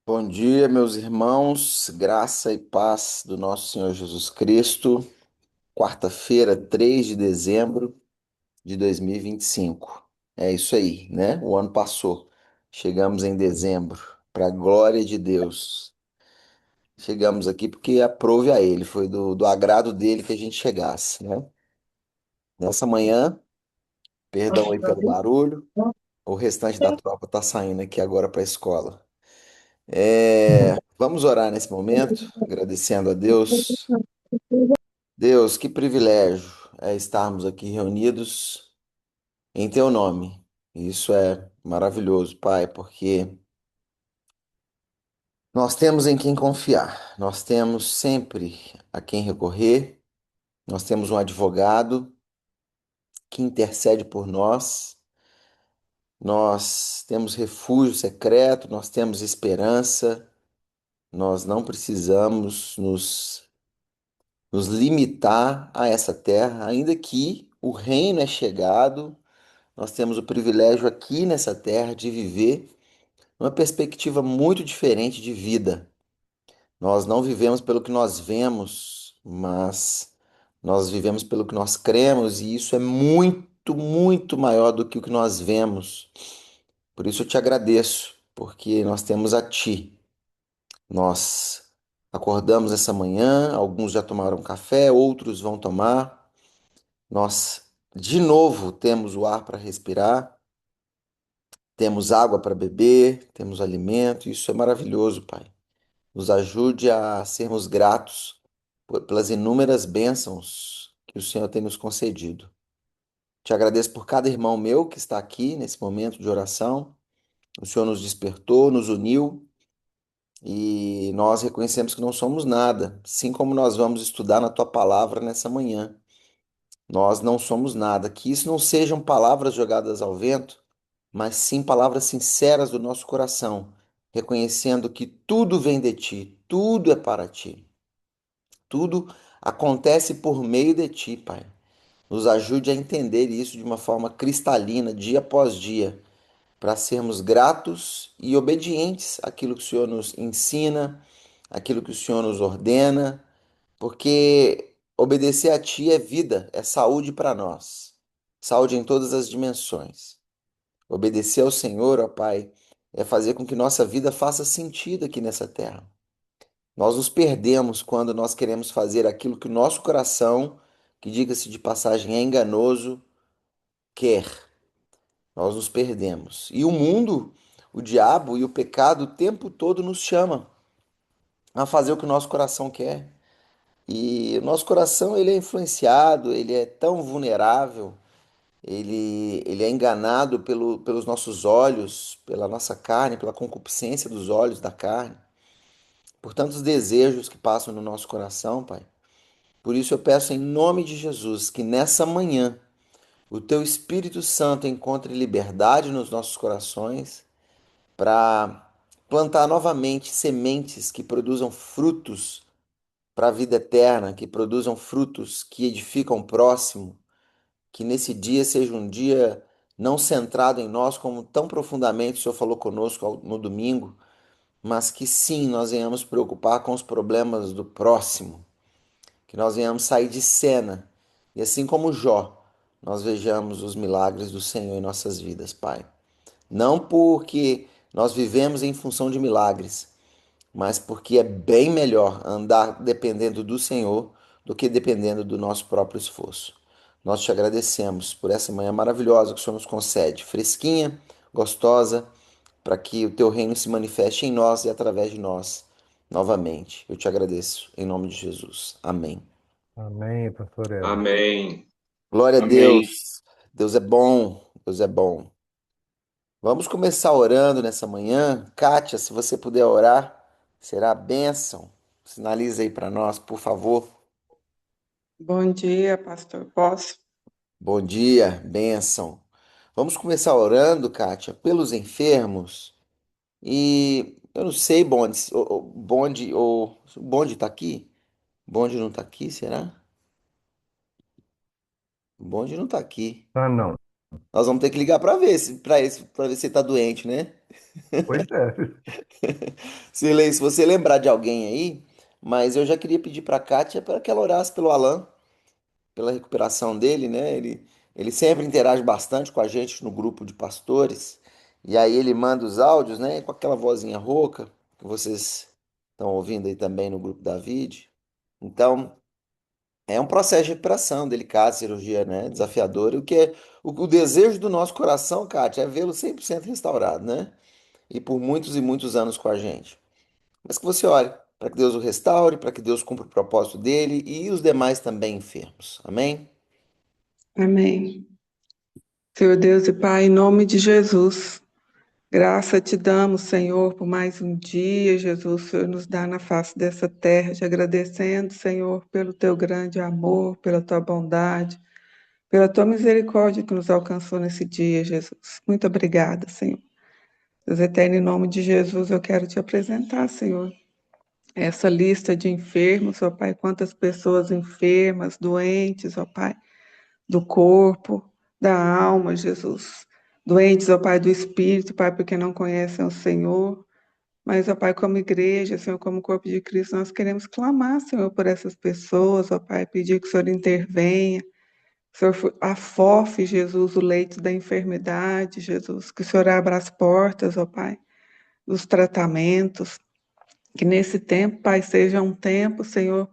Bom dia, meus irmãos, graça e paz do nosso Senhor Jesus Cristo. Quarta-feira, 3 de dezembro de 2025. É isso aí, né? O ano passou. Chegamos em dezembro, para a glória de Deus. Chegamos aqui porque aprove a Ele, foi do agrado dele que a gente chegasse, né? Nessa manhã, perdão aí pelo barulho, o restante da tropa está saindo aqui agora para a escola. Vamos orar nesse momento, agradecendo a Deus. Deus, que privilégio é estarmos aqui reunidos em Teu nome. Isso é maravilhoso, Pai, porque nós temos em quem confiar, nós temos sempre a quem recorrer, nós temos um advogado que intercede por nós, nós temos refúgio secreto, nós temos esperança, nós não precisamos nos limitar a essa terra, ainda que o reino é chegado. Nós temos o privilégio aqui nessa terra de viver uma perspectiva muito diferente de vida. Nós não vivemos pelo que nós vemos, mas nós vivemos pelo que nós cremos, e isso é muito, muito maior do que o que nós vemos. Por isso eu te agradeço, porque nós temos a Ti. Nós acordamos essa manhã, alguns já tomaram café, outros vão tomar. Nós, de novo, temos o ar para respirar. Temos água para beber, temos alimento, isso é maravilhoso, Pai. Nos ajude a sermos gratos pelas inúmeras bênçãos que o Senhor tem nos concedido. Te agradeço por cada irmão meu que está aqui nesse momento de oração. O Senhor nos despertou, nos uniu e nós reconhecemos que não somos nada, assim como nós vamos estudar na tua palavra nessa manhã. Nós não somos nada. Que isso não sejam palavras jogadas ao vento, mas sim palavras sinceras do nosso coração, reconhecendo que tudo vem de ti, tudo é para ti, tudo acontece por meio de ti, Pai. Nos ajude a entender isso de uma forma cristalina, dia após dia, para sermos gratos e obedientes àquilo que o Senhor nos ensina, àquilo que o Senhor nos ordena, porque obedecer a Ti é vida, é saúde para nós, saúde em todas as dimensões. Obedecer ao Senhor, ó Pai, é fazer com que nossa vida faça sentido aqui nessa terra. Nós nos perdemos quando nós queremos fazer aquilo que o nosso coração, que diga-se de passagem é enganoso, quer. Nós nos perdemos. E o mundo, o diabo e o pecado o tempo todo nos chama a fazer o que o nosso coração quer. E o nosso coração, ele é influenciado, ele é tão vulnerável. Ele é enganado pelos nossos olhos, pela nossa carne, pela concupiscência dos olhos da carne, por tantos desejos que passam no nosso coração, Pai. Por isso eu peço em nome de Jesus que nessa manhã o Teu Espírito Santo encontre liberdade nos nossos corações para plantar novamente sementes que produzam frutos para a vida eterna, que produzam frutos que edificam o próximo, que nesse dia seja um dia não centrado em nós, como tão profundamente o Senhor falou conosco no domingo, mas que sim, nós venhamos preocupar com os problemas do próximo, que nós venhamos sair de cena, e assim como Jó, nós vejamos os milagres do Senhor em nossas vidas, Pai. Não porque nós vivemos em função de milagres, mas porque é bem melhor andar dependendo do Senhor do que dependendo do nosso próprio esforço. Nós te agradecemos por essa manhã maravilhosa que o Senhor nos concede, fresquinha, gostosa, para que o teu reino se manifeste em nós e através de nós novamente. Eu te agradeço em nome de Jesus. Amém. Amém, pastor Eder. Amém. Glória a Amém. Deus. Deus é bom. Deus é bom. Vamos começar orando nessa manhã. Kátia, se você puder orar, será a bênção. Sinaliza aí para nós, por favor. Bom dia, pastor. Posso? Bom dia, bênção. Vamos começar orando, Kátia, pelos enfermos. E eu não sei, Bonde, o Bonde tá aqui? Bonde não tá aqui, será? O Bonde não tá aqui. Ah, não. Nós vamos ter que ligar para ver se ele tá doente, né? Pois é. Sirlei, se você lembrar de alguém aí, mas eu já queria pedir para a Kátia para que ela orasse pelo Alan, pela recuperação dele, né? Ele sempre interage bastante com a gente no grupo de pastores, e aí ele manda os áudios, né? Com aquela vozinha rouca que vocês estão ouvindo aí também no grupo da Vide. Então, é um processo de recuperação delicado, cirurgia, né? Desafiadora, o desejo do nosso coração, Kátia, é vê-lo 100% restaurado, né? E por muitos e muitos anos com a gente. Mas que você ore para que Deus o restaure, para que Deus cumpra o propósito dele e os demais também enfermos. Amém? Amém. Senhor Deus e Pai, em nome de Jesus, graça te damos, Senhor, por mais um dia, Jesus, o Senhor nos dá na face dessa terra, te agradecendo, Senhor, pelo teu grande amor, pela tua bondade, pela tua misericórdia que nos alcançou nesse dia, Jesus. Muito obrigada, Senhor. Deus eterno, em nome de Jesus, eu quero te apresentar, Senhor, essa lista de enfermos, ó Pai, quantas pessoas enfermas, doentes, ó Pai, do corpo, da alma, Jesus. Doentes, ó Pai, do espírito, Pai, porque não conhecem o Senhor. Mas, ó Pai, como igreja, Senhor, como corpo de Cristo, nós queremos clamar, Senhor, por essas pessoas, ó Pai, pedir que o Senhor intervenha, que o Senhor afofe, Jesus, o leito da enfermidade, Jesus, que o Senhor abra as portas, ó Pai, dos tratamentos, que nesse tempo, Pai, seja um tempo, Senhor,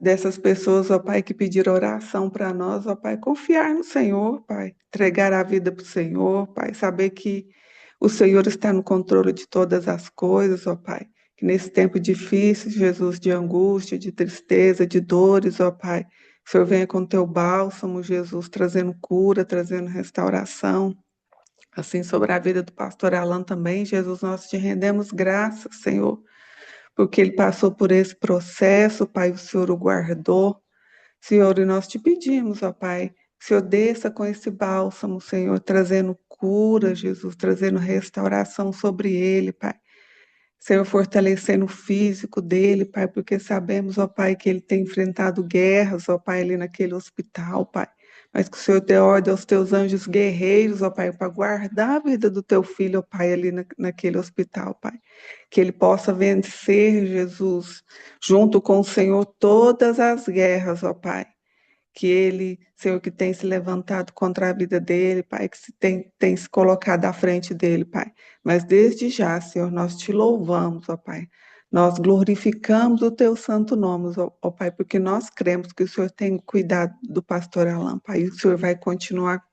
dessas pessoas, ó Pai, que pediram oração para nós, ó Pai, confiar no Senhor, Pai, entregar a vida para o Senhor, Pai, saber que o Senhor está no controle de todas as coisas, ó Pai, que nesse tempo difícil, Jesus, de angústia, de tristeza, de dores, ó Pai, o Senhor venha com teu bálsamo, Jesus, trazendo cura, trazendo restauração, assim sobre a vida do pastor Alan também, Jesus, nós te rendemos graças, Senhor, porque ele passou por esse processo, Pai, o Senhor o guardou. Senhor, e nós te pedimos, ó Pai, que o Senhor desça com esse bálsamo, Senhor, trazendo cura, Jesus, trazendo restauração sobre ele, Pai. Senhor, fortalecendo o físico dele, Pai, porque sabemos, ó Pai, que ele tem enfrentado guerras, ó Pai, ali naquele hospital, Pai. Mas que o Senhor dê ordem aos teus anjos guerreiros, ó Pai, para guardar a vida do teu filho, ó Pai, ali naquele hospital, Pai. Que ele possa vencer, Jesus, junto com o Senhor, todas as guerras, ó Pai, que ele, Senhor, que tem se levantado contra a vida dele, Pai, que tem se colocado à frente dele, Pai. Mas desde já, Senhor, nós te louvamos, ó Pai. Nós glorificamos o teu santo nome, ó Pai, porque nós cremos que o Senhor tem cuidado do pastor Alan, Pai, e o Senhor vai continuar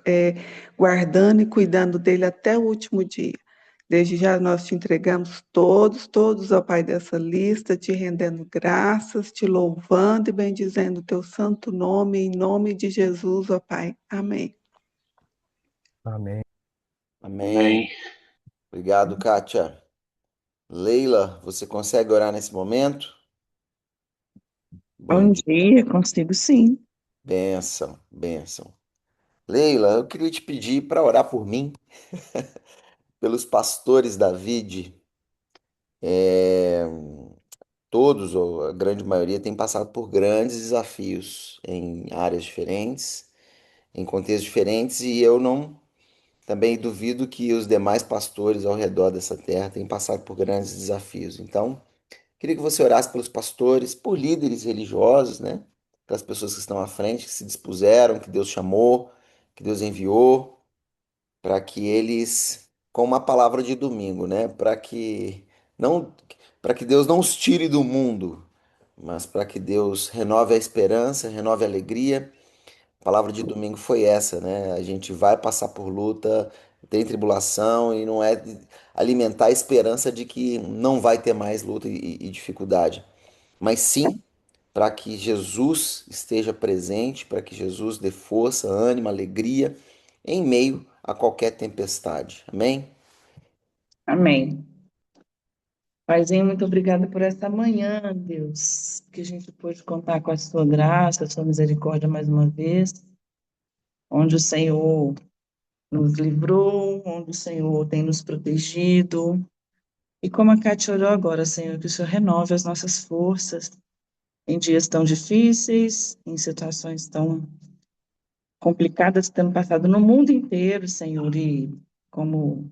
é, guardando e cuidando dele até o último dia. Desde já nós te entregamos todos, ó Pai, dessa lista, te rendendo graças, te louvando e bendizendo o teu santo nome, em nome de Jesus, ó Pai. Amém. Amém. Amém. Obrigado, Kátia. Leila, você consegue orar nesse momento? Bom Bom dia. dia, consigo sim. Bênção, bênção. Leila, eu queria te pedir para orar por mim, pelos pastores da Vide. Todos, ou a grande maioria, tem passado por grandes desafios em áreas diferentes, em contextos diferentes, e eu não também duvido que os demais pastores ao redor dessa terra tenham passado por grandes desafios. Então, queria que você orasse pelos pastores, por líderes religiosos, né? Pelas pessoas que estão à frente, que se dispuseram, que Deus chamou, que Deus enviou, para que eles, com uma palavra de domingo, né? Não, para que Deus não os tire do mundo, mas para que Deus renove a esperança, renove a alegria. A palavra de domingo foi essa, né? A gente vai passar por luta, tem tribulação e não é alimentar a esperança de que não vai ter mais luta e dificuldade, mas sim para que Jesus esteja presente, para que Jesus dê força, ânimo, alegria em meio a qualquer tempestade. Amém? Amém. Paizinho, muito obrigada por esta manhã, Deus, que a gente pôde contar com a sua graça, a sua misericórdia mais uma vez, onde o Senhor nos livrou, onde o Senhor tem nos protegido. E como a Cátia orou agora, Senhor, que o Senhor renove as nossas forças em dias tão difíceis, em situações tão complicadas que temos passado no mundo inteiro, Senhor, e como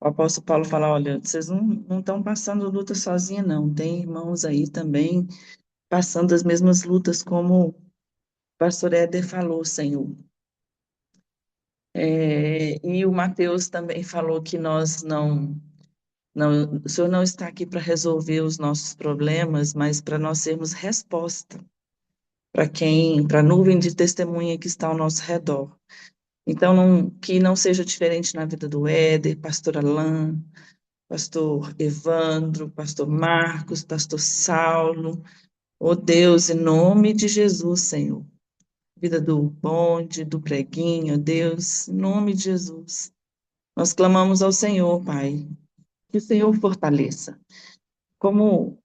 O apóstolo Paulo fala, olha, vocês não estão passando luta sozinha, não. Tem irmãos aí também passando as mesmas lutas, como o pastor Éder falou, Senhor. E o Mateus também falou que nós não, o Senhor não está aqui para resolver os nossos problemas, mas para nós sermos resposta para a nuvem de testemunha que está ao nosso redor. Então, que não seja diferente na vida do Éder, pastor Alain, pastor Evandro, pastor Marcos, pastor Saulo. Oh Deus, em nome de Jesus, Senhor. Vida do bonde, do preguinho, ó Deus, em nome de Jesus. Nós clamamos ao Senhor, Pai, que o Senhor fortaleça. Como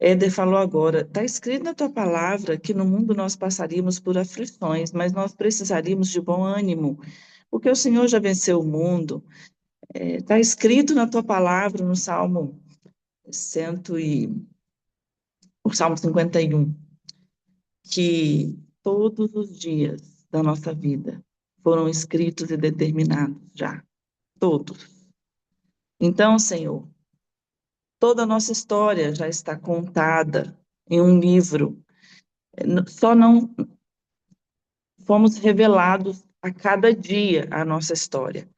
Éder falou agora, está escrito na tua palavra que no mundo nós passaríamos por aflições, mas nós precisaríamos de bom ânimo, porque o Senhor já venceu o mundo. Está escrito na tua palavra, no o Salmo 51, que todos os dias da nossa vida foram escritos e determinados já, todos. Então, Senhor, toda a nossa história já está contada em um livro. Só não fomos revelados a cada dia a nossa história.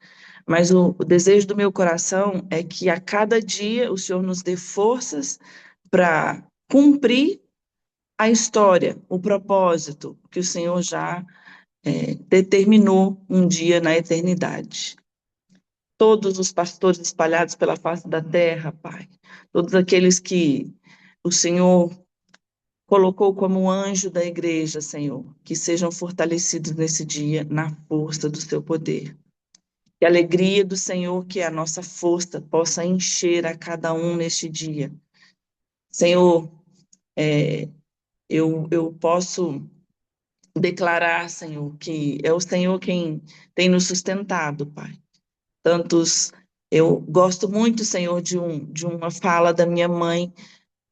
Mas o desejo do meu coração é que a cada dia o Senhor nos dê forças para cumprir a história, o propósito que o Senhor já determinou um dia na eternidade. Todos os pastores espalhados pela face da terra, Pai, todos aqueles que o Senhor colocou como anjo da igreja, Senhor, que sejam fortalecidos nesse dia na força do seu poder. Que a alegria do Senhor, que é a nossa força, possa encher a cada um neste dia. Senhor, eu posso declarar, Senhor, que é o Senhor quem tem nos sustentado, Pai. Eu gosto muito, Senhor, de uma fala da minha mãe,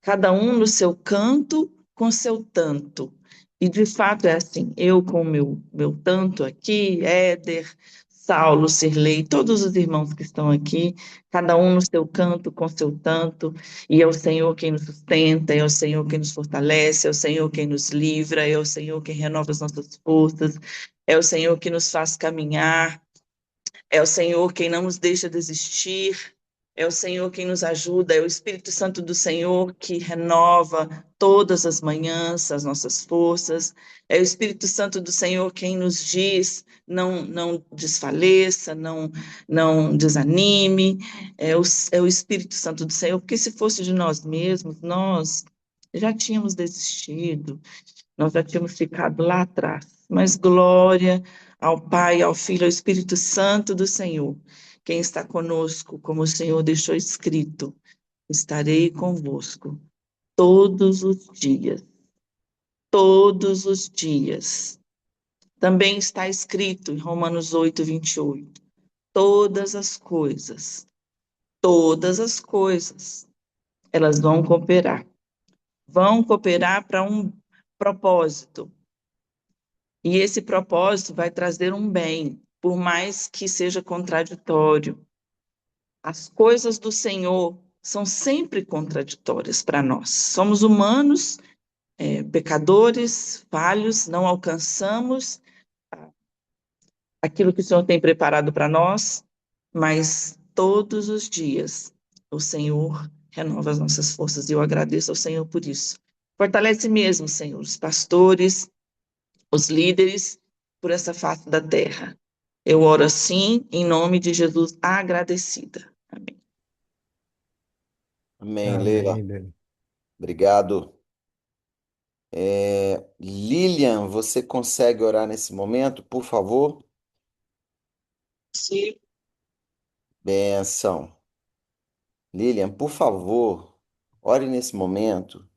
cada um no seu canto, com seu tanto. E de fato é assim, eu com o meu tanto aqui, Éder, Saulo, Cirlei, todos os irmãos que estão aqui, cada um no seu canto, com seu tanto, e é o Senhor quem nos sustenta, é o Senhor quem nos fortalece, é o Senhor quem nos livra, é o Senhor quem renova as nossas forças, é o Senhor que nos faz caminhar, é o Senhor quem não nos deixa desistir, é o Senhor quem nos ajuda, é o Espírito Santo do Senhor que renova todas as manhãs as nossas forças, é o Espírito Santo do Senhor quem nos diz não desfaleça, não desanime, é o Espírito Santo do Senhor, porque se fosse de nós mesmos, nós já tínhamos desistido, nós já tínhamos ficado lá atrás. Mas glória ao Pai, ao Filho, ao Espírito Santo do Senhor. Quem está conosco, como o Senhor deixou escrito, estarei convosco todos os dias. Todos os dias. Também está escrito em Romanos 8, 28. Todas as coisas, elas vão cooperar para um propósito. E esse propósito vai trazer um bem, por mais que seja contraditório. As coisas do Senhor são sempre contraditórias para nós. Somos humanos, pecadores, falhos, não alcançamos aquilo que o Senhor tem preparado para nós, mas todos os dias o Senhor renova as nossas forças e eu agradeço ao Senhor por isso. Fortalece mesmo, Senhor, os pastores, os líderes, por essa face da terra. Eu oro assim, em nome de Jesus, agradecida. Amém. Amém, Leila. Amém, Deus. Obrigado. Lilian, você consegue orar nesse momento, por favor? Sim. Benção. Lilian, por favor, ore nesse momento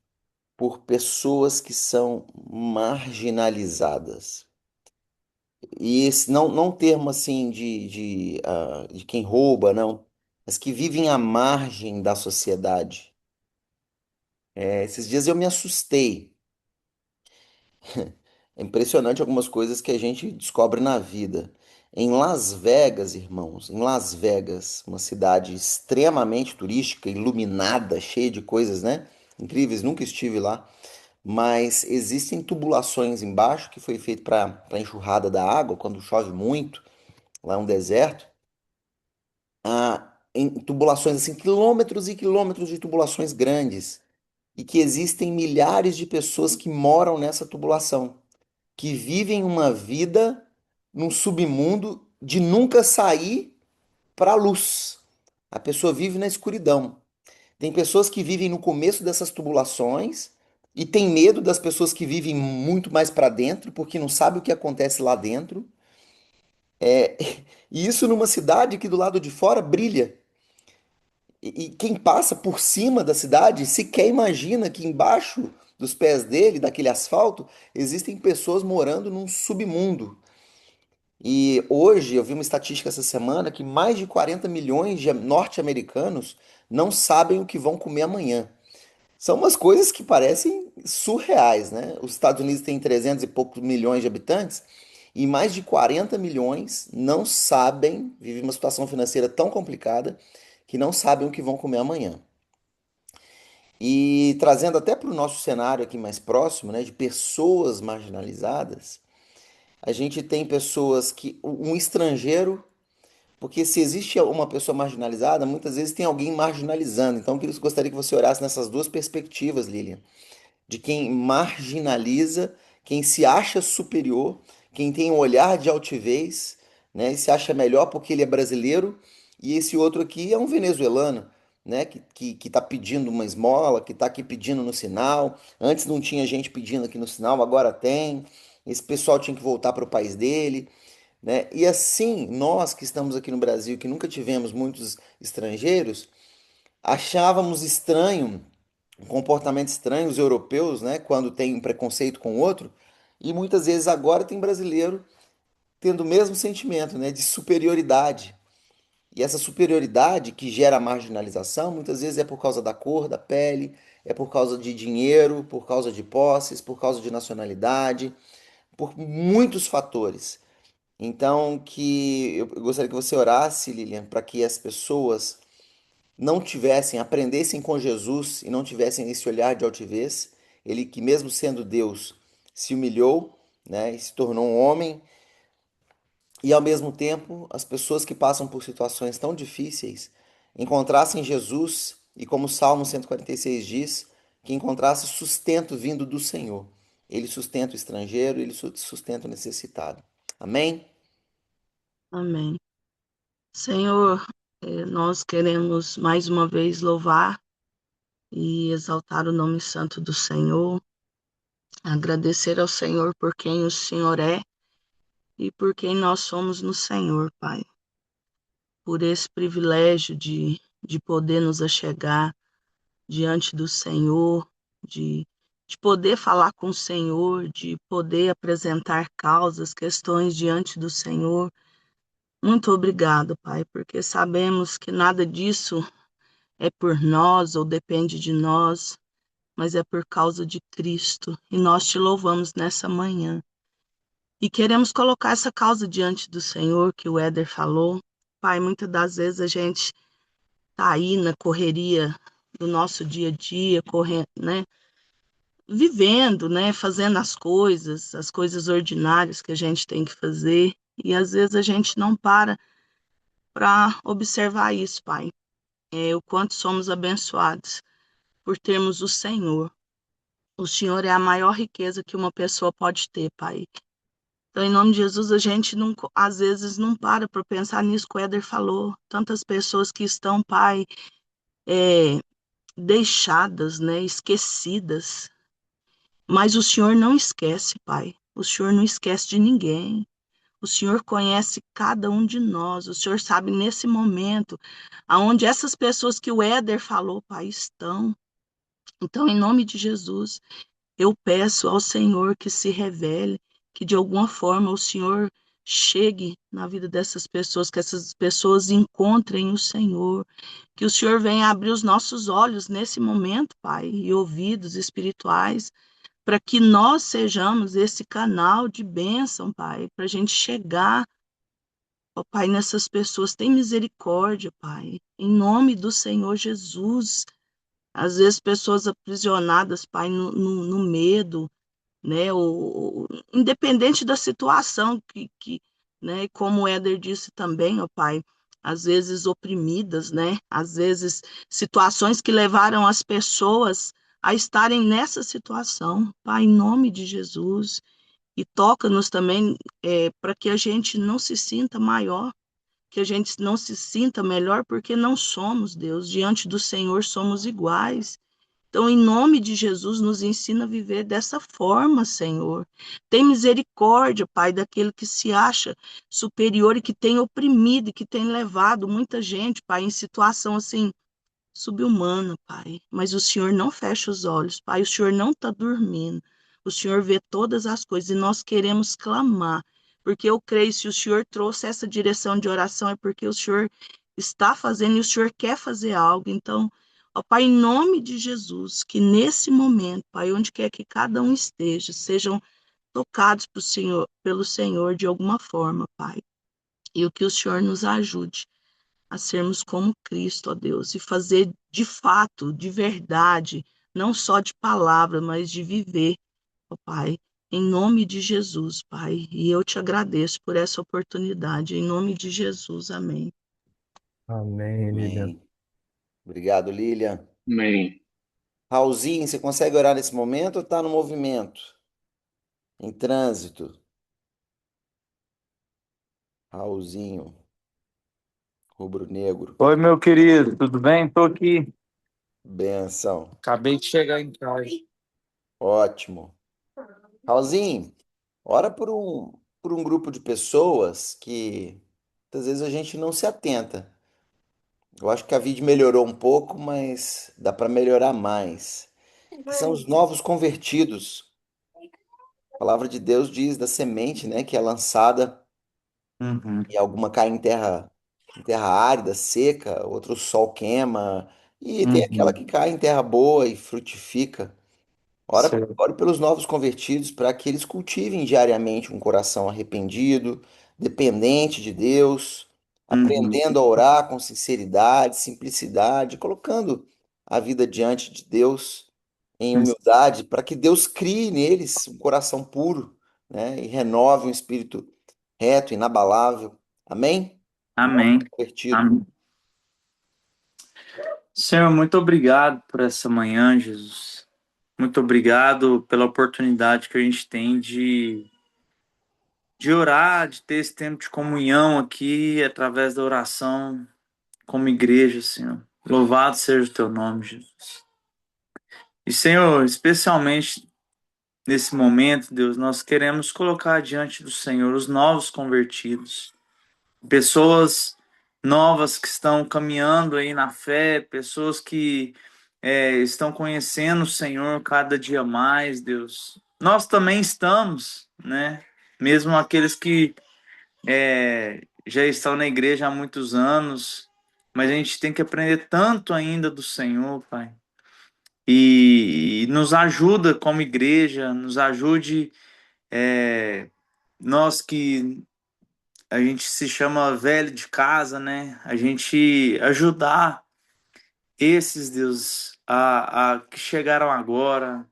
por pessoas que são marginalizadas. E esse não termo assim de quem rouba, não, mas que vivem à margem da sociedade. Esses dias eu me assustei. É impressionante algumas coisas que a gente descobre na vida. Em Las Vegas, irmãos, em Las Vegas, uma cidade extremamente turística, iluminada, cheia de coisas, né? Incríveis, nunca estive lá, mas existem tubulações embaixo que foi feito para enxurrada da água quando chove muito, lá é um deserto. Em tubulações assim, quilômetros e quilômetros de tubulações grandes, e que existem milhares de pessoas que moram nessa tubulação, que vivem uma vida num submundo de nunca sair para a luz. A pessoa vive na escuridão. Tem pessoas que vivem no começo dessas tubulações e tem medo das pessoas que vivem muito mais para dentro, porque não sabe o que acontece lá dentro. E isso numa cidade que do lado de fora brilha. E quem passa por cima da cidade sequer imagina que embaixo dos pés dele, daquele asfalto, existem pessoas morando num submundo. E hoje eu vi uma estatística essa semana que mais de 40 milhões de norte-americanos não sabem o que vão comer amanhã. São umas coisas que parecem surreais, né? Os Estados Unidos têm 300 e poucos milhões de habitantes e mais de 40 milhões não sabem, vivem uma situação financeira tão complicada que não sabem o que vão comer amanhã. E trazendo até para o nosso cenário aqui mais próximo, né, de pessoas marginalizadas, a gente tem pessoas que, um estrangeiro, porque se existe uma pessoa marginalizada, muitas vezes tem alguém marginalizando. Então, eu gostaria que você orasse nessas duas perspectivas, Lilian, de quem marginaliza, quem se acha superior, quem tem um olhar de altivez, né, e se acha melhor porque ele é brasileiro, e esse outro aqui é um venezuelano, né, que tá pedindo uma esmola, que está aqui pedindo no sinal. Antes não tinha gente pedindo aqui no sinal, agora tem. Esse pessoal tinha que voltar para o país dele, né? E assim, nós que estamos aqui no Brasil, que nunca tivemos muitos estrangeiros, achávamos estranho um comportamento estranho, os europeus, né, quando tem um preconceito com o outro, e muitas vezes agora tem brasileiro tendo o mesmo sentimento, né, de superioridade. E essa superioridade que gera a marginalização, muitas vezes é por causa da cor da pele, é por causa de dinheiro, por causa de posses, por causa de nacionalidade, por muitos fatores. Então, que eu gostaria que você orasse, Lilian, para que as pessoas não tivessem, aprendessem com Jesus e não tivessem esse olhar de altivez, ele que mesmo sendo Deus se humilhou, né, e se tornou um homem, e ao mesmo tempo as pessoas que passam por situações tão difíceis encontrassem Jesus e como o Salmo 146 diz, que encontrasse sustento vindo do Senhor. Ele sustenta o estrangeiro, ele sustenta o necessitado. Amém? Amém. Senhor, nós queremos mais uma vez louvar e exaltar o nome santo do Senhor, agradecer ao Senhor por quem o Senhor é e por quem nós somos no Senhor, Pai, por esse privilégio de poder nos achegar diante do Senhor, de, de poder falar com o Senhor, de poder apresentar causas, questões diante do Senhor. Muito obrigado, Pai, porque sabemos que nada disso é por nós ou depende de nós, mas é por causa de Cristo. E nós te louvamos nessa manhã. E queremos colocar essa causa diante do Senhor, que o Éder falou. Pai, muitas das vezes a gente está aí na correria do nosso dia a dia, correndo, né? Vivendo, né? Fazendo as coisas ordinárias que a gente tem que fazer. E às vezes a gente não para observar isso, Pai. O quanto somos abençoados por termos o Senhor. O Senhor é a maior riqueza que uma pessoa pode ter, Pai. Então, em nome de Jesus, a gente não, às vezes não para pensar nisso que o Éder falou. Tantas pessoas que estão, Pai, é, deixadas, né, esquecidas. Mas o Senhor não esquece, Pai. O Senhor não esquece de ninguém. O Senhor conhece cada um de nós. O Senhor sabe nesse momento aonde essas pessoas que o Éder falou, Pai, estão. Então, em nome de Jesus, eu peço ao Senhor que se revele, que de alguma forma o Senhor chegue na vida dessas pessoas, que essas pessoas encontrem o Senhor, que o Senhor venha abrir os nossos olhos nesse momento, Pai, e ouvidos espirituais, para que nós sejamos esse canal de bênção, Pai, para a gente chegar Ó Pai, nessas pessoas, tem misericórdia, Pai, em nome do Senhor Jesus. Às vezes, pessoas aprisionadas, Pai, no medo, né? Independente da situação né? Como o Éder disse também, ó Pai, às vezes oprimidas, né? Às vezes situações que levaram as pessoas a estarem nessa situação, Pai, em nome de Jesus. E toca-nos também para que a gente não se sinta maior, que a gente não se sinta melhor, porque não somos, Deus. Diante do Senhor somos iguais. Então, em nome de Jesus, nos ensina a viver dessa forma, Senhor. Tem misericórdia, Pai, daquele que se acha superior e que tem oprimido e que tem levado muita gente, Pai, em situação assim subhumana, Pai. Mas o Senhor não fecha os olhos, Pai. O Senhor não está dormindo. O Senhor vê todas as coisas e nós queremos clamar. Porque eu creio, se o Senhor trouxe essa direção de oração, é porque o Senhor está fazendo e o Senhor quer fazer algo. Então, ó Pai, em nome de Jesus, que nesse momento, Pai, onde quer que cada um esteja, sejam tocados pelo Senhor de alguma forma, Pai. E o que o Senhor nos ajude a sermos como Cristo, ó Deus, e fazer de fato, de verdade, não só de palavra, mas de viver, ó Pai, em nome de Jesus, Pai. E eu te agradeço por essa oportunidade, em nome de Jesus, amém. Amém, Lilian. Amém. Obrigado, Lilian. Amém. Raulzinho, você consegue orar nesse momento ou está no movimento? Em trânsito? Raulzinho, rubro-negro, Oi, meu querido, tudo bem? Tô aqui. benção, Acabei de chegar em casa. ótimo. Raulzinho, ora por um grupo de pessoas que muitas vezes a gente não se atenta. Eu acho que a vida melhorou um pouco, mas dá para melhorar mais. Que são os novos convertidos. A palavra de Deus diz da semente, né, que é lançada Uhum, e alguma cai em terra árida, seca, outro o sol queima, e tem aquela que uhum. cai em terra boa e frutifica. Certo. Ore pelos novos convertidos para que eles cultivem diariamente um coração arrependido, dependente de Deus, Uhum, aprendendo a orar com sinceridade, simplicidade, colocando a vida diante de Deus em humildade, para que Deus crie neles um coração puro, né, e renove um espírito reto, inabalável. Amém? Novo amém. convertido. Amém. Senhor, muito obrigado por essa manhã, Jesus. Muito obrigado pela oportunidade que a gente tem de orar, de ter esse tempo de comunhão aqui através da oração como igreja, Senhor. Louvado seja o teu nome, Jesus. E, Senhor, especialmente nesse momento, Deus, nós queremos colocar diante do Senhor os novos convertidos, pessoas novas que estão caminhando aí na fé, pessoas que estão conhecendo o Senhor cada dia mais, Deus. Nós também estamos, né? Mesmo aqueles que já estão na igreja há muitos anos, mas a gente tem que aprender tanto ainda do Senhor, Pai. E nos ajuda como igreja, nos ajude, nós que a gente se chama velho de casa, né? A gente ajudar esses, Deus, a que chegaram agora,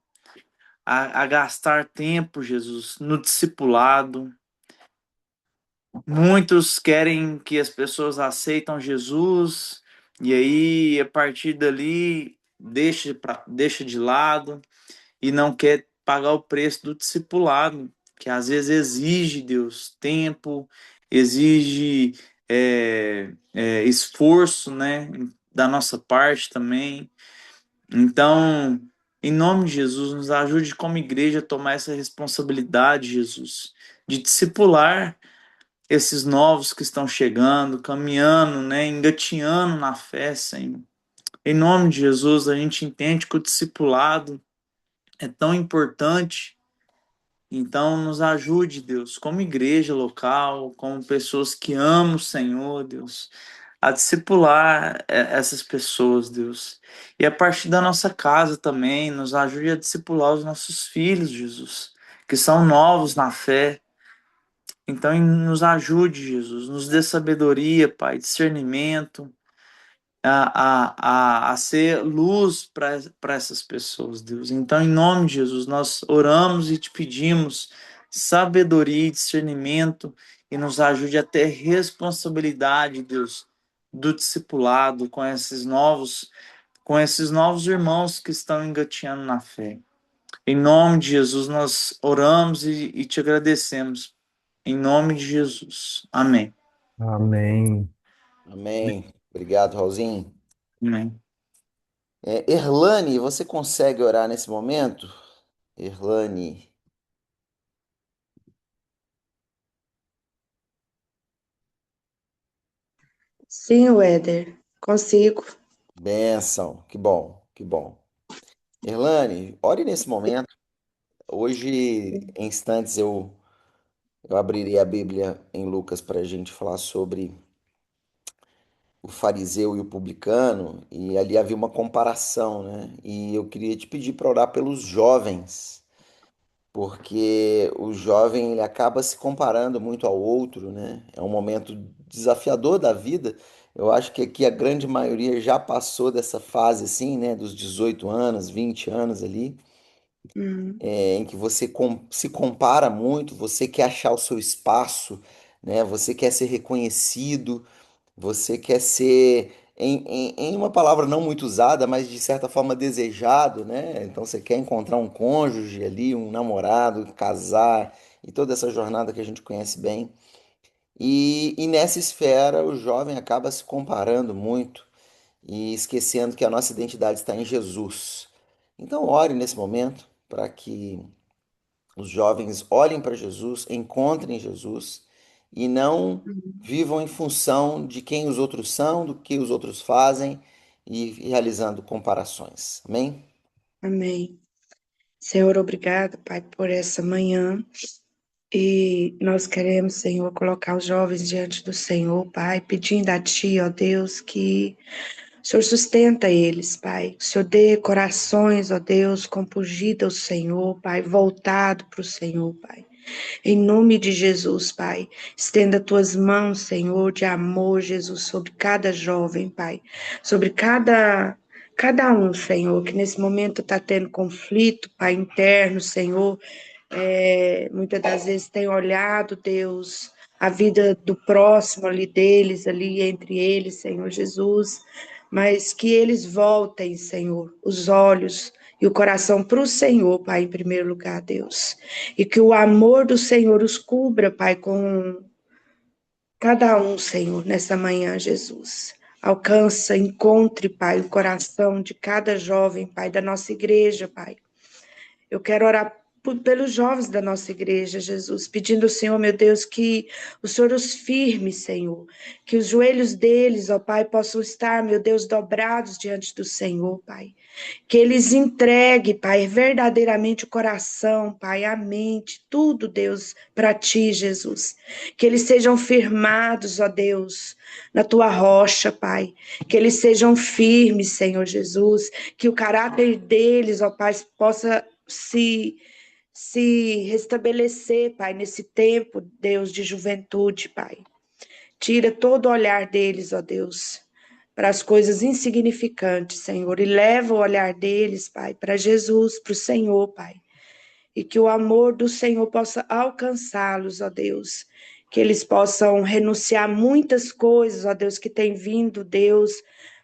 a gastar tempo, Jesus, no discipulado. Muitos querem que as pessoas aceitam Jesus, e aí, a partir dali, deixa de lado e não quer pagar o preço do discipulado, que às vezes exige, Deus, tempo, exige esforço, né, da nossa parte também. Então, em nome de Jesus, nos ajude como igreja a tomar essa responsabilidade, Jesus, de discipular esses novos que estão chegando, caminhando, né, engatinhando na fé, Senhor. Em nome de Jesus, a gente entende que o discipulado é tão importante. Então, nos ajude, Deus, como igreja local, como pessoas que amam o Senhor, Deus, a discipular essas pessoas, Deus. E a partir da nossa casa também, nos ajude a discipular os nossos filhos, Jesus, que são novos na fé. Então, nos ajude, Jesus, nos dê sabedoria, Pai, discernimento, a ser luz para essas pessoas, Deus. Então, em nome de Jesus, nós oramos e te pedimos sabedoria e discernimento e nos ajude a ter responsabilidade, Deus, do discipulado com esses novos irmãos que estão engateando na fé. Em nome de Jesus, nós oramos e te agradecemos. Em nome de Jesus. Amém. Amém. Amém. Obrigado, Raulzinho. Amém. Erlane, você consegue orar nesse momento? Erlane, Sim, Wéder, consigo. bênção. Que bom, que bom. Erlane, ore nesse momento. Hoje, em instantes, eu abrirei a Bíblia em Lucas para a gente falar sobre o fariseu e o publicano, e ali havia uma comparação, né? E eu queria te pedir para orar pelos jovens, porque o jovem ele acaba se comparando muito ao outro, né? É um momento desafiador da vida. Eu acho que aqui a grande maioria já passou dessa fase assim, né? Dos 18 anos, 20 anos ali, Hum, em que você se compara muito, você quer achar o seu espaço, né? Você quer ser reconhecido. Você quer ser, em uma palavra não muito usada, mas de certa forma desejado, né? Então você quer encontrar um cônjuge ali, um namorado, casar, e toda essa jornada que a gente conhece bem. E nessa esfera, o jovem acaba se comparando muito e esquecendo que a nossa identidade está em Jesus. Então, ore nesse momento para que os jovens olhem para Jesus, encontrem Jesus e não vivam em função de quem os outros são, do que os outros fazem e realizando comparações. Amém? amém. Senhor, obrigado, Pai, por essa manhã. E nós queremos, Senhor, colocar os jovens diante do Senhor, Pai, pedindo a Ti, ó Deus, que o Senhor sustenta eles, Pai. Que o Senhor dê corações, ó Deus, compungidos ao Senhor, Pai, voltado para o Senhor, Pai. Em nome de Jesus, Pai, estenda tuas mãos, Senhor, de amor, Jesus, sobre cada jovem, Pai, sobre cada um, Senhor, que nesse momento está tendo conflito, Pai, interno, Senhor, muitas das vezes tem olhado, Deus, a vida do próximo ali deles, ali entre eles, Senhor Jesus, mas que eles voltem, Senhor, os olhos e o coração para o Senhor, Pai, em primeiro lugar, Deus. E que o amor do Senhor os cubra, Pai, com cada um, Senhor, nessa manhã, Jesus. Alcança, encontre, Pai, o coração de cada jovem, Pai, da nossa igreja, Pai. Eu quero orar pelos jovens da nossa igreja, Jesus, pedindo ao Senhor, meu Deus, que o Senhor os firme, Senhor, que os joelhos deles, ó Pai, possam estar, meu Deus, dobrados diante do Senhor, Pai. Que eles entreguem, Pai, verdadeiramente o coração, Pai, a mente, tudo, Deus, para Ti, Jesus. Que eles sejam firmados, ó Deus, na Tua rocha, Pai. Que eles sejam firmes, Senhor Jesus. Que o caráter deles, ó Pai, possa se restabelecer, Pai, nesse tempo, Deus, de juventude, Pai. Tira todo o olhar deles, ó Deus, para as coisas insignificantes, Senhor, e leva o olhar deles, Pai, para Jesus, para o Senhor, Pai. E que o amor do Senhor possa alcançá-los, ó Deus. Que eles possam renunciar muitas coisas, ó Deus, que tem vindo, Deus,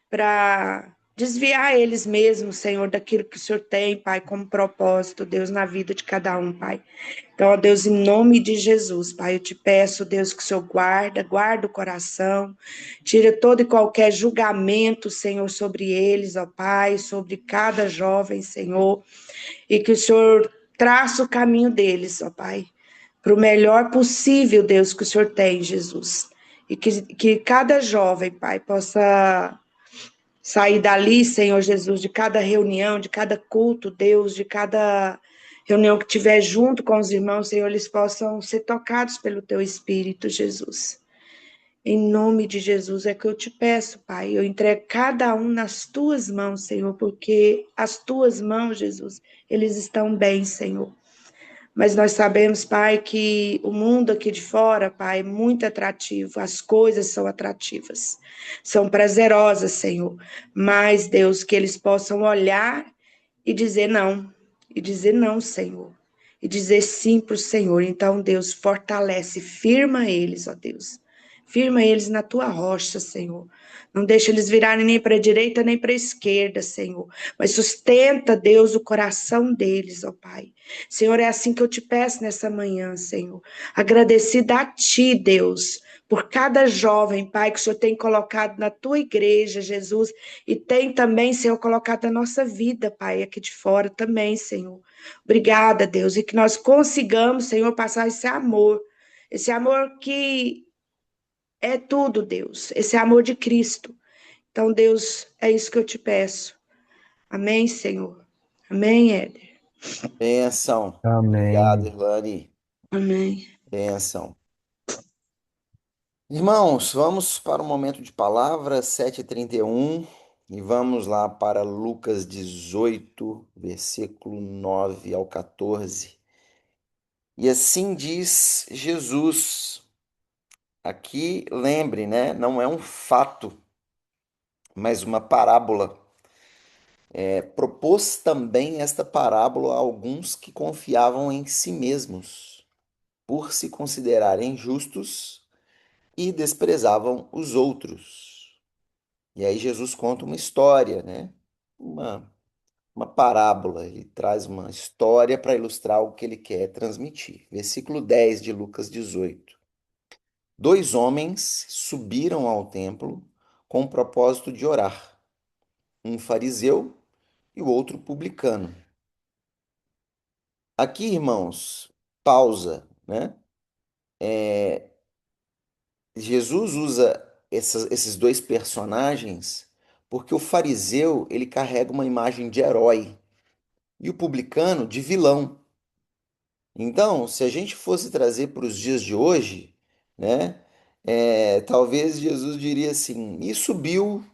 para desviar eles mesmos, Senhor, daquilo que o Senhor tem, Pai, como propósito, Deus, na vida de cada um, Pai. Então, ó Deus, em nome de Jesus, Pai, eu te peço, Deus, que o Senhor guarda o coração, tira todo e qualquer julgamento, Senhor, sobre eles, ó Pai, sobre cada jovem, Senhor, e que o Senhor traça o caminho deles, ó Pai, para o melhor possível, Deus, que o Senhor tem, Jesus. E que cada jovem, Pai, possa sair dali, Senhor Jesus, de cada reunião, de cada culto, Deus, de cada reunião que tiver junto com os irmãos, Senhor, eles possam ser tocados pelo Teu Espírito, Jesus. Em nome de Jesus é que eu te peço, Pai, eu entrego cada um nas Tuas mãos, Senhor, porque as Tuas mãos, Jesus, eles estão bem, Senhor. Mas nós sabemos, Pai, que o mundo aqui de fora, Pai, é muito atrativo, as coisas são atrativas, são prazerosas, Senhor. Mas, Deus, que eles possam olhar e dizer não, Senhor, e dizer sim para o Senhor. Então, Deus, fortalece, firma eles, ó Deus. Firma eles na tua rocha, Senhor. Não deixa eles virarem nem para a direita nem para a esquerda, Senhor. Mas sustenta, Deus, o coração deles, ó Pai. Senhor, é assim que eu te peço nessa manhã, Senhor. Agradecida a Ti, Deus, por cada jovem, Pai, que o Senhor tem colocado na Tua igreja, Jesus, e tem também, Senhor, colocado a nossa vida, Pai, aqui de fora também, Senhor. Obrigada, Deus, e que nós consigamos, Senhor, passar esse amor que é tudo, Deus, esse amor de Cristo. Então, Deus, é isso que eu te peço. Amém, Senhor. Amém, Éder. Benção. Obrigado, Amém. Irlane. Amém. Benção. Irmãos, vamos para o momento de palavra, 7h31, e vamos lá para Lucas 18, versículo 9 ao 14. E assim diz Jesus. Aqui, lembre, né? Não é um fato, mas uma parábola. Propôs também esta parábola a alguns que confiavam em si mesmos, por se considerarem justos e desprezavam os outros. E aí Jesus conta uma história, né? Uma, uma parábola. Ele traz uma história para ilustrar o que ele quer transmitir. Versículo 10 de Lucas 18. Dois homens subiram ao templo com o propósito de orar, um fariseu e o outro publicano. Aqui, irmãos, pausa, né? Jesus usa esses dois personagens porque o fariseu ele carrega uma imagem de herói e o publicano de vilão. Então, se a gente fosse trazer para os dias de hoje, né, talvez Jesus diria assim: e subiu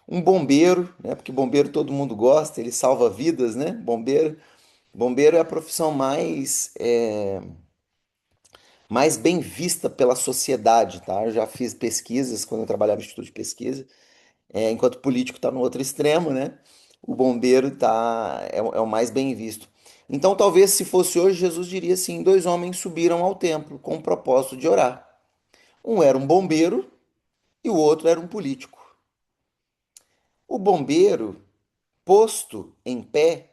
um bombeiro, né, porque bombeiro todo mundo gosta, ele salva vidas, né? Bombeiro é a profissão mais bem vista pela sociedade, tá? Eu já fiz pesquisas quando eu trabalhava no Instituto de Pesquisa. Enquanto o político está no outro extremo, né? O bombeiro é o mais bem visto. Então, talvez se fosse hoje, Jesus diria assim: dois homens subiram ao templo com o propósito de orar. Um era um bombeiro e o outro era um político. O bombeiro, posto em pé,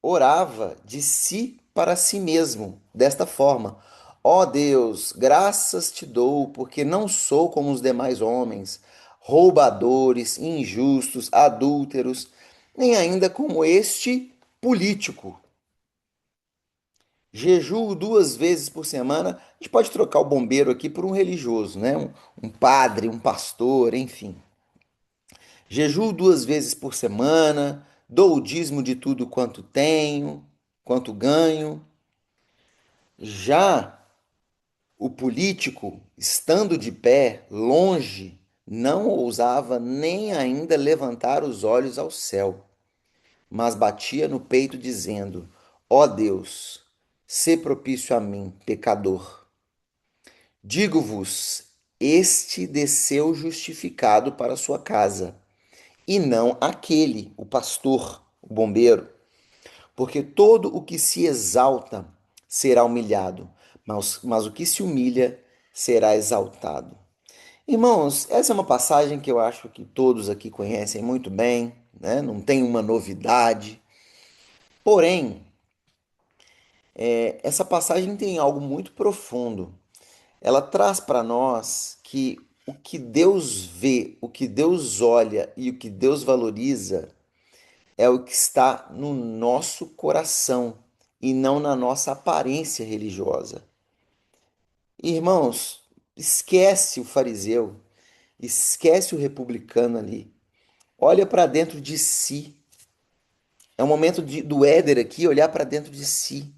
orava de si para si mesmo, desta forma: Ó Deus, graças te dou, porque não sou como os demais homens, roubadores, injustos, adúlteros, nem ainda como este político. Jejuo 2 vezes por semana. A gente pode trocar o bombeiro aqui por um religioso, né? Um padre, um pastor, enfim. Jejuo 2 vezes por semana, dou o dízimo de tudo quanto tenho, quanto ganho. Já o político, estando de pé, longe, não ousava nem ainda levantar os olhos ao céu, mas batia no peito, dizendo: Ó Deus, sê propício a mim, pecador. Digo-vos: este desceu justificado para sua casa, e não aquele, o pastor, o bombeiro. Porque todo o que se exalta será humilhado, mas o que se humilha será exaltado. Irmãos, essa é uma passagem que eu acho que todos aqui conhecem muito bem, né? Não tem uma novidade. Porém, essa passagem tem algo muito profundo. Ela traz para nós que o que Deus vê, o que Deus olha e o que Deus valoriza é o que está no nosso coração e não na nossa aparência religiosa. Irmãos, esquece o fariseu, esquece o republicano ali. Olha para dentro de si. É o momento do Éder aqui olhar para dentro de si.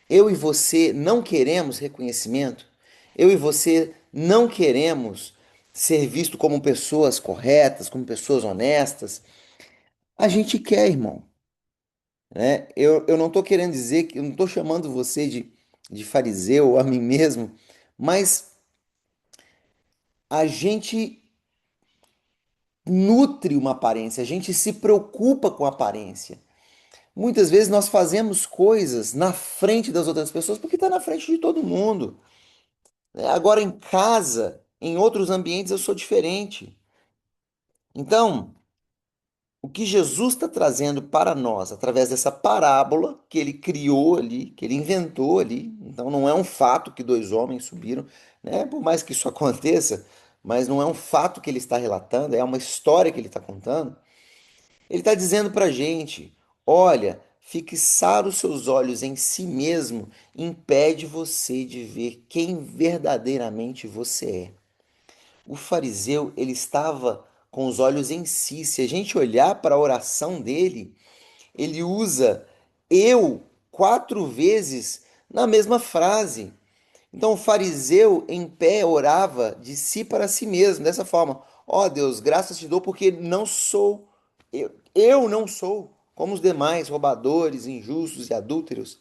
Eu e você não queremos reconhecimento. Eu e você não queremos ser visto como pessoas corretas, como pessoas honestas. A gente quer, irmão. né? Eu não estou querendo dizer que eu não estou chamando você de fariseu ou a mim mesmo, mas a gente nutre uma aparência, a gente se preocupa com a aparência. Muitas vezes nós fazemos coisas na frente das outras pessoas porque está na frente de todo mundo, né? Agora em casa, em outros ambientes, eu sou diferente. Então, o que Jesus está trazendo para nós, através dessa parábola que ele criou ali, que ele inventou ali, então não é um fato que dois homens subiram, né? Por mais que isso aconteça, mas não é um fato que ele está relatando, é uma história que ele está contando. Ele está dizendo para a gente: olha, fixar os seus olhos em si mesmo impede você de ver quem verdadeiramente você é. O fariseu, ele estava com os olhos em si. Se a gente olhar para a oração dele, ele usa eu 4 vezes na mesma frase. Então, o fariseu em pé orava de si para si mesmo, dessa forma: ó Deus, graças te dou porque não sou, eu não sou como os demais roubadores, injustos e adúlteros.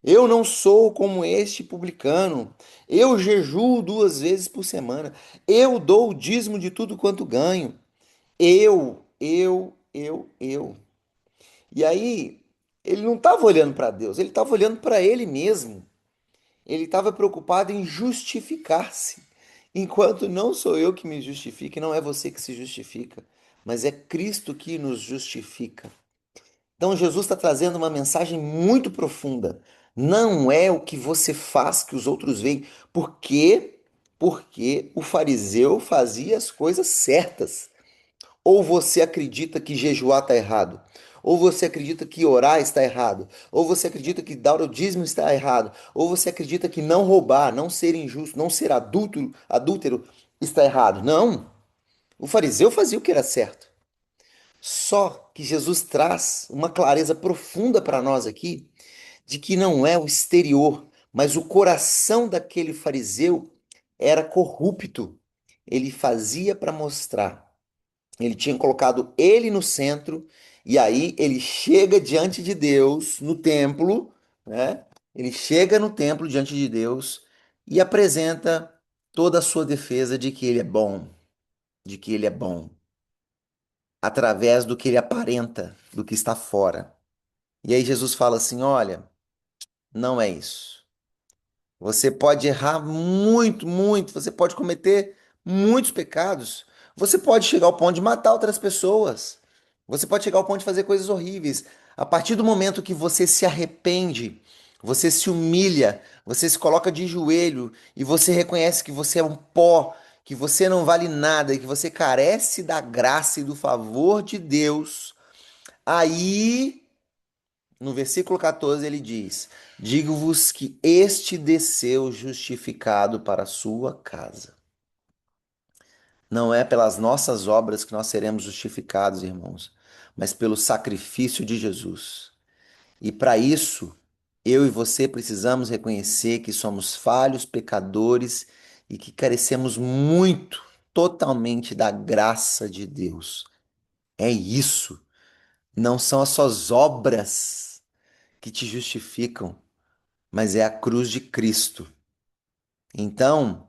Eu não sou como este publicano. Eu jejuo 2 vezes por semana. Eu dou o dízimo de tudo quanto ganho. Eu. E aí, ele não estava olhando para Deus, ele estava olhando para ele mesmo. Ele estava preocupado em justificar-se. Enquanto não sou eu que me justifique, não é você que se justifica, mas é Cristo que nos justifica. Então Jesus está trazendo uma mensagem muito profunda. Não é o que você faz que os outros veem. Por quê? Porque o fariseu fazia as coisas certas. Ou você acredita que jejuar está errado? Ou você acredita que orar está errado? Ou você acredita que dar o dízimo está errado? Ou você acredita que não roubar, não ser injusto, não ser adúltero está errado? Não. O fariseu fazia o que era certo. Só que Jesus traz uma clareza profunda para nós aqui de que não é o exterior, mas o coração daquele fariseu era corrupto. Ele fazia para mostrar. Ele tinha colocado ele no centro, e aí ele chega diante de Deus no templo, né? Ele chega no templo diante de Deus e apresenta toda a sua defesa de que ele é bom, de que ele é bom, através do que ele aparenta, do que está fora. E aí Jesus fala assim: olha, não é isso. Você pode errar muito, muito, você pode cometer muitos pecados. Você pode chegar ao ponto de matar outras pessoas. Você pode chegar ao ponto de fazer coisas horríveis. A partir do momento que você se arrepende, você se humilha, você se coloca de joelho e você reconhece que você é um pó, que você não vale nada e que você carece da graça e do favor de Deus, aí no versículo 14 ele diz: digo-vos que este desceu justificado para a sua casa. Não é pelas nossas obras que nós seremos justificados, irmãos, mas pelo sacrifício de Jesus. E para isso, eu e você precisamos reconhecer que somos falhos, pecadores e que carecemos muito, totalmente da graça de Deus. É isso. Não são as suas obras que te justificam, mas é a cruz de Cristo. Então,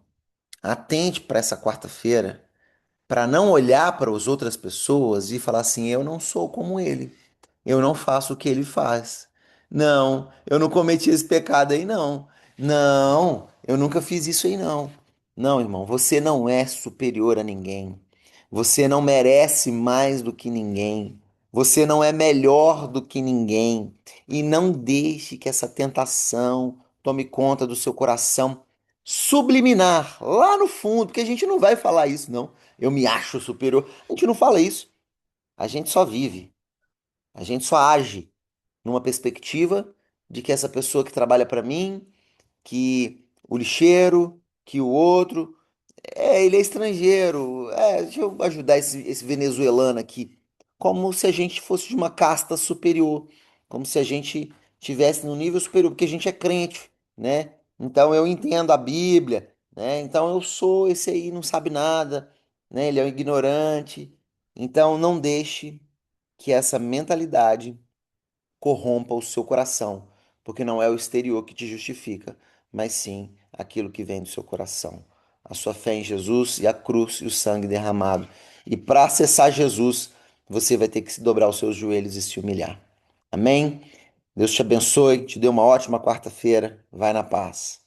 atente para essa quarta-feira, para não olhar para as outras pessoas e falar assim: eu não sou como ele, eu não faço o que ele faz. Não, eu não cometi esse pecado aí, não. Não, eu nunca fiz isso aí, não. Não, irmão, você não é superior a ninguém. Você não merece mais do que ninguém. Você não é melhor do que ninguém. E não deixe que essa tentação tome conta do seu coração subliminar, lá no fundo, porque a gente não vai falar isso, não. Eu me acho superior. A gente não fala isso. A gente só vive. A gente só age numa perspectiva de que essa pessoa que trabalha para mim, que o lixeiro, que o outro, ele é estrangeiro. Deixa eu ajudar esse venezuelano aqui. Como se a gente fosse de uma casta superior, como se a gente tivesse no nível superior, porque a gente é crente, né? Então eu entendo a Bíblia, né? Então eu sou esse aí, não sabe nada, né? Ele é um ignorante. Então não deixe que essa mentalidade corrompa o seu coração, porque não é o exterior que te justifica, mas sim aquilo que vem do seu coração. A sua fé em Jesus e a cruz e o sangue derramado. E para acessar Jesus, você vai ter que se dobrar os seus joelhos e se humilhar. Amém? Deus te abençoe, te dê uma ótima quarta-feira. Vai na paz.